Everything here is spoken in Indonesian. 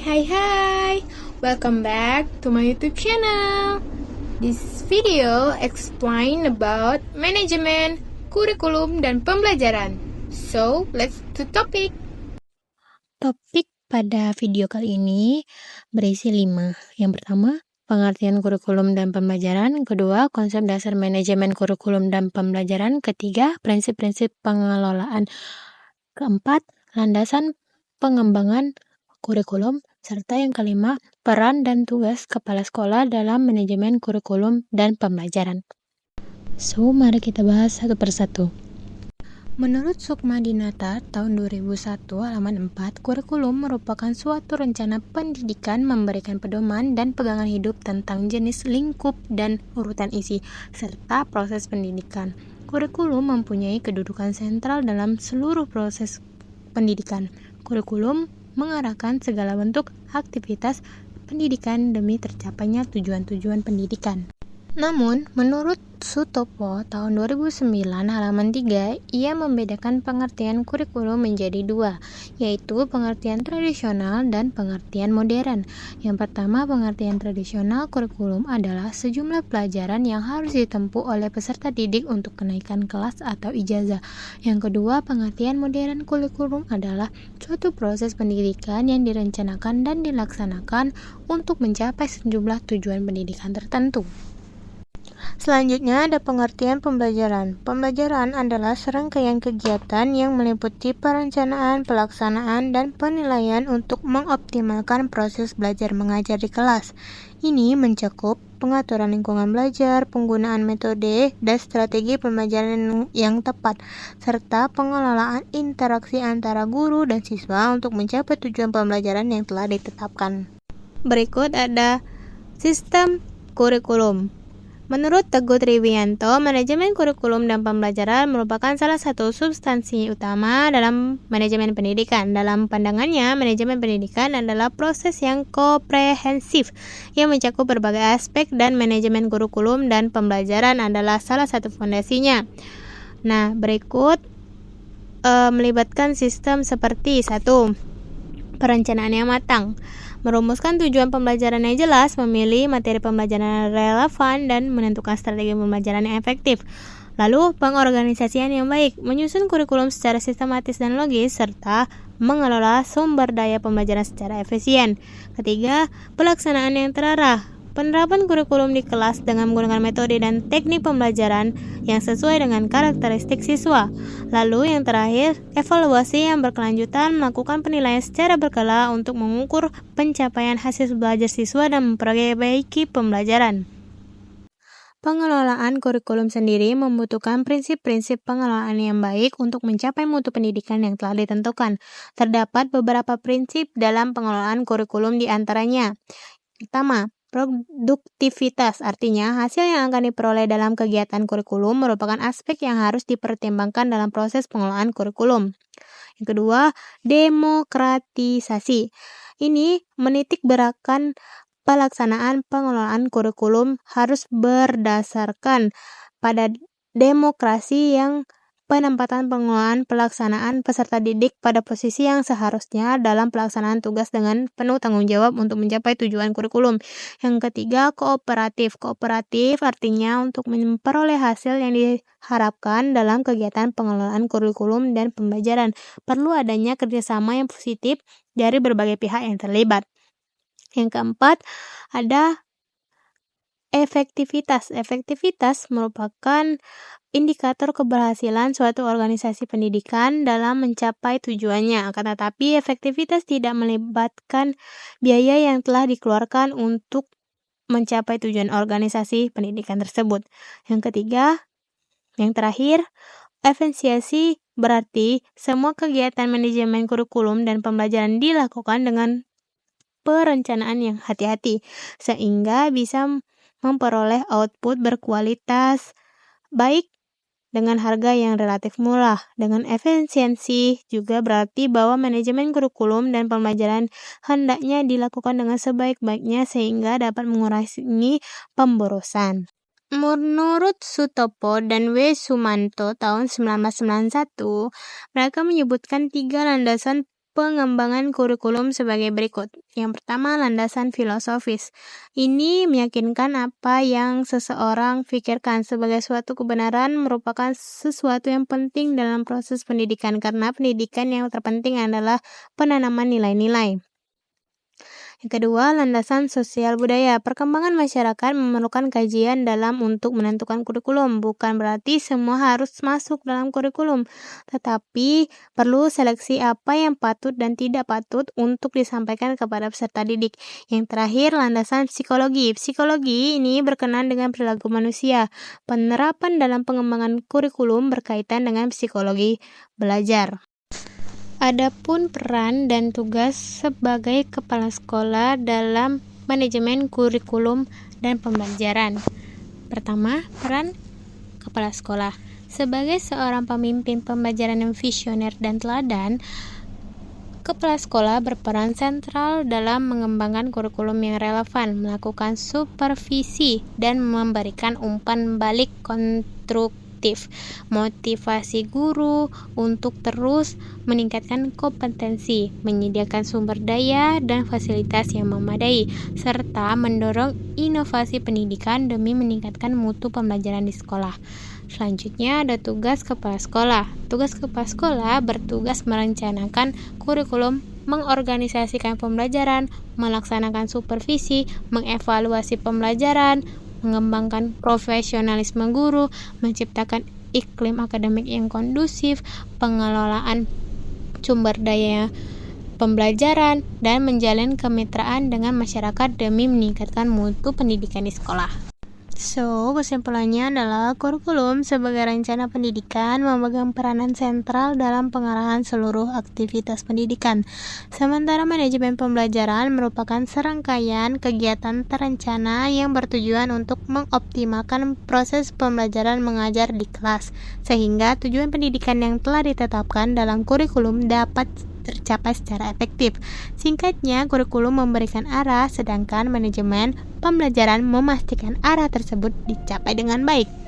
Hai, welcome back to my YouTube channel. This video explain about manajemen, kurikulum, dan pembelajaran. So, let's to topic. Topik pada video kali ini berisi 5. Yang pertama, pengertian kurikulum dan pembelajaran. Kedua, konsep dasar manajemen kurikulum dan pembelajaran. Ketiga, prinsip-prinsip pengelolaan. Keempat, landasan pengembangan kurikulum. Serta yang kelima, peran dan tugas kepala sekolah dalam manajemen kurikulum dan pembelajaran. So, mari kita bahas satu persatu. Menurut Sukma Dinata tahun 2001 halaman 4, kurikulum merupakan suatu rencana pendidikan memberikan pedoman dan pegangan hidup tentang jenis, lingkup, dan urutan isi, serta proses pendidikan. Kurikulum mempunyai kedudukan sentral dalam seluruh proses pendidikan. Kurikulum mengarahkan segala bentuk aktivitas pendidikan demi tercapainya tujuan-tujuan pendidikan. Namun, menurut Sutopo tahun 2009 halaman 3, ia membedakan pengertian kurikulum menjadi 2, yaitu pengertian tradisional dan pengertian modern. Yang pertama, pengertian tradisional kurikulum adalah sejumlah pelajaran yang harus ditempuh oleh peserta didik untuk kenaikan kelas atau ijazah. Yang kedua, pengertian modern kurikulum adalah suatu proses pendidikan yang direncanakan dan dilaksanakan untuk mencapai sejumlah tujuan pendidikan tertentu. Selanjutnya ada pengertian pembelajaran. Pembelajaran adalah serangkaian kegiatan yang meliputi perencanaan, pelaksanaan, dan penilaian untuk mengoptimalkan proses belajar mengajar di kelas. Ini mencakup pengaturan lingkungan belajar, penggunaan metode dan strategi pembelajaran yang tepat, serta pengelolaan interaksi antara guru dan siswa untuk mencapai tujuan pembelajaran yang telah ditetapkan. Berikut ada sistem kurikulum. Menurut Teguh Triwiyanto, manajemen kurikulum dan pembelajaran merupakan salah satu substansi utama dalam manajemen pendidikan. Dalam pandangannya, manajemen pendidikan adalah proses yang komprehensif yang mencakup berbagai aspek, dan manajemen kurikulum dan pembelajaran adalah salah satu fondasinya. Nah, berikut melibatkan sistem seperti 1. Perencanaan yang matang, merumuskan tujuan pembelajaran yang jelas, memilih materi pembelajaran yang relevan, dan menentukan strategi pembelajaran yang efektif. Lalu, pengorganisasian yang baik, menyusun kurikulum secara sistematis dan logis, serta mengelola sumber daya pembelajaran secara efisien. Ketiga, pelaksanaan yang terarah, penerapan kurikulum di kelas dengan menggunakan metode dan teknik pembelajaran yang sesuai dengan karakteristik siswa. Lalu yang terakhir, evaluasi yang berkelanjutan, melakukan penilaian secara berkala untuk mengukur pencapaian hasil belajar siswa dan memperbaiki pembelajaran. Pengelolaan kurikulum sendiri membutuhkan prinsip-prinsip pengelolaan yang baik untuk mencapai mutu pendidikan yang telah ditentukan. Terdapat beberapa prinsip dalam pengelolaan kurikulum, di antaranya. Pertama, produktivitas, artinya hasil yang akan diperoleh dalam kegiatan kurikulum merupakan aspek yang harus dipertimbangkan dalam proses pengelolaan kurikulum. Yang kedua, demokratisasi. Ini menitik beratkan pelaksanaan pengelolaan kurikulum harus berdasarkan pada demokrasi yang penempatan pengelolaan pelaksanaan peserta didik pada posisi yang seharusnya dalam pelaksanaan tugas dengan penuh tanggung jawab untuk mencapai tujuan kurikulum. Yang ketiga, kooperatif. Kooperatif artinya untuk memperoleh hasil yang diharapkan dalam kegiatan pengelolaan kurikulum dan pembelajaran, perlu adanya kerjasama yang positif dari berbagai pihak yang terlibat. Yang keempat, ada efektivitas. Efektivitas merupakan indikator keberhasilan suatu organisasi pendidikan dalam mencapai tujuannya. Akan tetapi, efektivitas tidak melibatkan biaya yang telah dikeluarkan untuk mencapai tujuan organisasi pendidikan tersebut. Yang ketiga, yang terakhir, efisiensi berarti semua kegiatan manajemen kurikulum dan pembelajaran dilakukan dengan perencanaan yang hati-hati, sehingga bisa memperoleh output berkualitas baik dengan harga yang relatif murah. Dengan efisiensi juga berarti bahwa manajemen kurikulum dan pembelajaran hendaknya dilakukan dengan sebaik-baiknya sehingga dapat mengurangi pemborosan. Menurut Sutopo dan W. Sumanto tahun 1991, mereka menyebutkan 3 landasan pengembangan kurikulum sebagai berikut. Yang pertama, landasan filosofis. Ini meyakinkan apa yang seseorang pikirkan sebagai suatu kebenaran merupakan sesuatu yang penting dalam proses pendidikan, karena pendidikan yang terpenting adalah penanaman nilai-nilai. Yang kedua, landasan sosial budaya. Perkembangan masyarakat memerlukan kajian dalam untuk menentukan kurikulum. Bukan berarti semua harus masuk dalam kurikulum, tetapi perlu seleksi apa yang patut dan tidak patut untuk disampaikan kepada peserta didik. Yang terakhir, landasan psikologi. Psikologi ini berkenaan dengan perilaku manusia. Penerapan dalam pengembangan kurikulum berkaitan dengan psikologi belajar. Adapun peran dan tugas sebagai kepala sekolah dalam manajemen kurikulum dan pembelajaran. Pertama, peran kepala sekolah. Sebagai seorang pemimpin pembelajaran yang visioner dan teladan, kepala sekolah berperan sentral dalam mengembangkan kurikulum yang relevan, melakukan supervisi, dan memberikan umpan balik konstruktif, motivasi guru untuk terus meningkatkan kompetensi, menyediakan sumber daya dan fasilitas yang memadai, serta mendorong inovasi pendidikan demi meningkatkan mutu pembelajaran di sekolah. Selanjutnya ada tugas kepala sekolah. Tugas kepala sekolah bertugas merencanakan kurikulum, mengorganisasikan pembelajaran, melaksanakan supervisi, mengevaluasi pembelajaran, mengembangkan profesionalisme guru, menciptakan iklim akademik yang kondusif, pengelolaan sumber daya pembelajaran, dan menjalin kemitraan dengan masyarakat demi meningkatkan mutu pendidikan di sekolah. So, kesimpulannya adalah kurikulum sebagai rencana pendidikan memegang peranan sentral dalam pengarahan seluruh aktivitas pendidikan. Sementara manajemen pembelajaran merupakan serangkaian kegiatan terencana yang bertujuan untuk mengoptimalkan proses pembelajaran mengajar di kelas, sehingga tujuan pendidikan yang telah ditetapkan dalam kurikulum dapat tercapai secara efektif. Singkatnya, kurikulum memberikan arah, sedangkan manajemen pembelajaran memastikan arah tersebut dicapai dengan baik.